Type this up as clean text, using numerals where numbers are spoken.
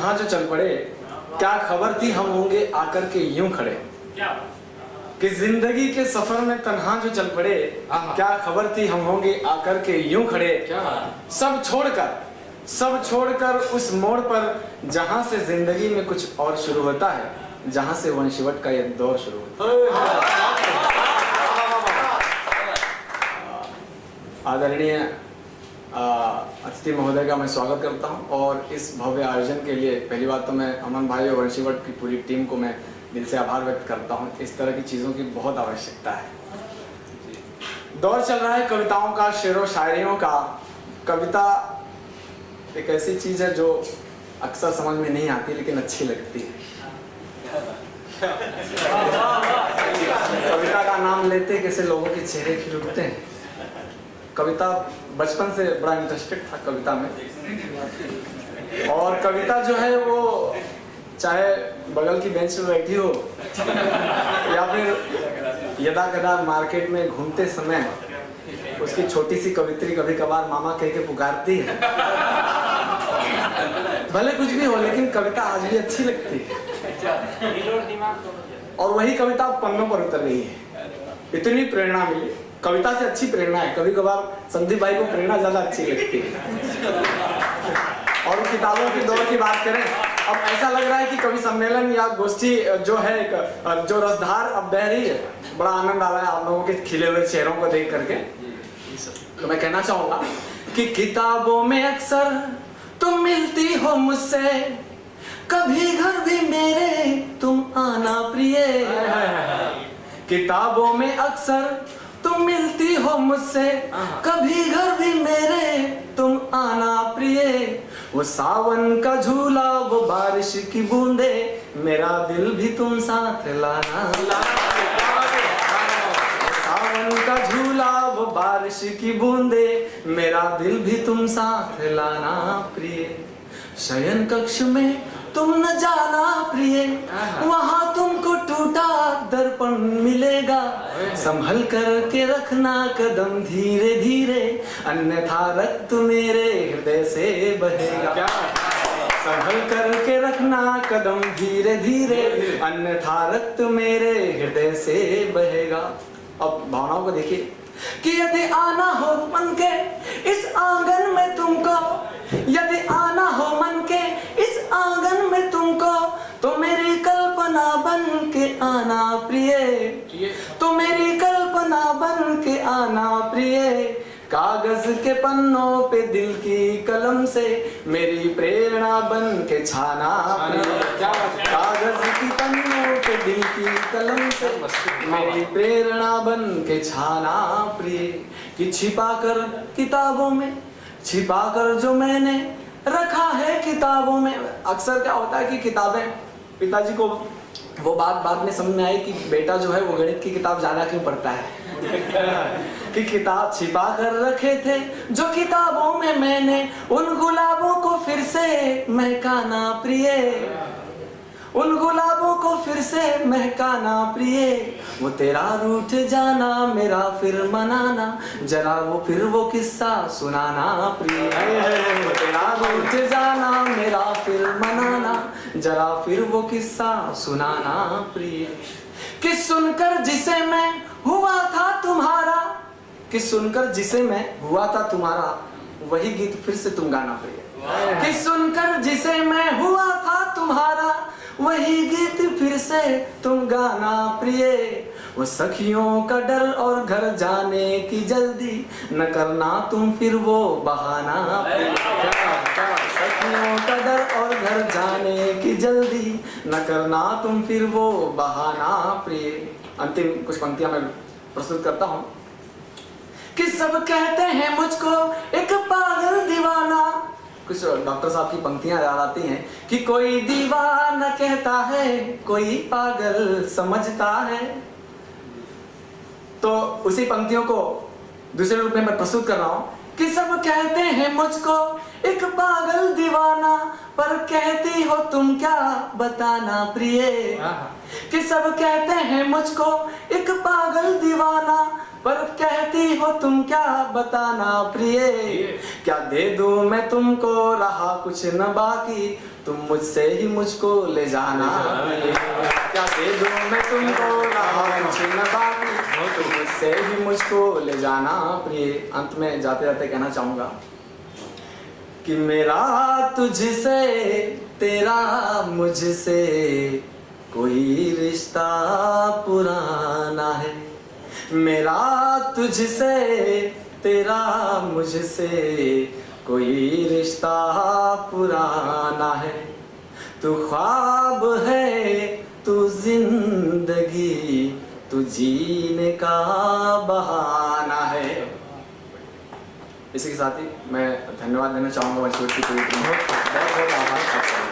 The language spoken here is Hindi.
तन्हा जो चल पड़े, क्या खबर थी हम होंगे आकर के यूं खड़े। कि जिंदगी के सफर में तन्हा जो चल पड़े, क्या खबर थी हम होंगे आकर के यूं खड़े। सब छोड़कर उस मोड़ पर जहां से जिंदगी में कुछ और शुरू होता है, जहां से वंशवट का ये दौर शुरू होता है। आदरणीय अतिथि महोदय का मैं स्वागत करता हूं और इस भव्य आयोजन के लिए पहली बात तो मैं अमन भाई और वंशीवट की पूरी टीम को मैं दिल से आभार व्यक्त करता हूं। इस तरह की चीज़ों की बहुत आवश्यकता है। दौर चल रहा है कविताओं का, शेरों शायरियों का। कविता एक ऐसी चीज़ है जो अक्सर समझ में नहीं आती लेकिन अच्छी लगती है। कविता का नाम लेते कैसे लोगों के चेहरे खिल उठते हैं। कविता बचपन से बड़ा इंटरेस्टेड था कविता में, और कविता जो है वो चाहे बगल की बेंच पे बैठी हो या फिर यदा कदा मार्केट में घूमते समय उसकी छोटी सी कवित्री कभी कभार मामा कह के पुकारती है। भले कुछ भी हो लेकिन कविता आज भी अच्छी लगती है और वही कविता पन्नों पर उतर रही है। इतनी प्रेरणा मिली, कविता से अच्छी प्रेरणा है। कभी कभार संदीप भाई को प्रेरणा ज्यादा अच्छी लगती है। और किताबों के दौर की बात करें, अब ऐसा लग रहा है कि कवि सम्मेलन या गोष्ठी जो है जो रसधार अब बह रही है। बड़ा आनंद आ रहा है आप लोगों के खिले हुए चेहरों को देख करके। तो मैं कहना चाहूंगा कि किताबों में अक्सर तुम मिलती हो मुझसे, कभी घर भी मेरे तुम आना प्रिय। किताबों में अक्सर तुम मिलती हो मुझसे, कभी घर भी मेरे तुम आना प्रिय। वो सावन का झूला, वो बारिश की बूंदे, मेरा दिल भी तुम साथ लाना। सावन का झूला, वो बारिश की बूंदे, मेरा दिल भी तुम साथ लाना प्रिय। शयन कक्ष में तुम न जाना प्रिय, वहां तुमको टूटा दर्पण मिलेगा। संभल कर के रखना कदम धीरे धीरे, अन्यथा रक्त मेरे हृदय से बहेगा। संभल कर के रखना कदम धीरे धीरे, अन्यथा रक्त मेरे हृदय से बहेगा। अब भावनाओं को देखिए कि यदि आना हो मन के इस आंगन में तुमको, यदि आना हो मन के इस आंगन में तुमको, तो मेरी कल्पना बन के आना प्रिय। तो मेरी कल्पना बन के आना प्रिय। कागज के पन्नों पे दिल की कलम से मेरी प्रेरणा बन के छाना प्रिय। कागज की पन्नों पे दिल की कलम से मेरी प्रेरणा बन के छाना प्रिय। कि छिपाकर किताबों में, छिपाकर जो मैंने रखा है किताबों में। अक्सर क्या होता है कि किताबें, पिताजी को वो बात बाद में समझ में आई कि बेटा जो है वो गणित की किताब ज्यादा क्यों पढ़ता है। कि किताब छिपा कर रखे थे जो किताबों में मैंने, उन गुलाबों को फिर से महकाना प्रिय। उन गुलाबों को फिर से महकाना प्रिय। वो तेरा रूठ जाना मेरा फिर मनाना, जरा वो फिर वो किस्सा सुनाना प्रिय। वो तेरा रूठ जाना मेरा फिर मनाना, जरा फिर वो किस्सा सुनाना प्रिय। कि सुनकर जिसे मैं हुआ था तुम्हारा, कि सुनकर जिसे मैं हुआ था तुम्हारा, वही गीत फिर से तुम गाना प्रिय। कि सुनकर जिसे मैं हुआ था तुम्हारा, वही गीत फिर से तुम गाना प्रिय। वो सखियों का डर और घर जाने की जल्दी, न करना तुम फिर वो बहाना प्रिय। सखियों का डर और घर जाने की जल्दी, न करना तुम फिर वो बहाना प्रिय। अंतिम कुछ पंक्तियां मैं प्रस्तुत करता हूं। कि सब कहते हैं मुझको एक पागल दीवाना, कुछ डॉक्टर साहब की पंक्तियां याद आती हैं। कि कोई दीवाना कहता है, कोई पागल समझता है। तो उसी पंक्तियों को दूसरे रूप में मैं प्रस्तुत कर रहा हूं। कि सब कहते हैं मुझको एक पागल दीवाना, पर कहती हो तुम क्या बताना प्रिय। कि सब कहते हैं मुझको एक पागल दीवाना, पर कहती हो तुम क्या बताना प्रिय। क्या दे दूं मैं तुमको रहा कुछ न बाकी, तुम मुझसे ही मुझको ले जाना प्रिय। क्या दे दूं मैं तुमको राम छिन्न बाकी, तुम मुझसे ही मुझको ले जाना प्रिय। अंत में जाते जाते कहना चाहूंगा कि मेरा तुझसे तेरा मुझसे कोई रिश्ता पुराना है। मेरा तुझसे तेरा मुझसे कोई रिश्ता पुराना है। तू ख्वाब है तू जिंदगी, तू जीने का बहाना है। इसी के साथ ही मैं धन्यवाद देना चाहूँगा मंच की पूरी टीम को। बहुत बहुत आभार।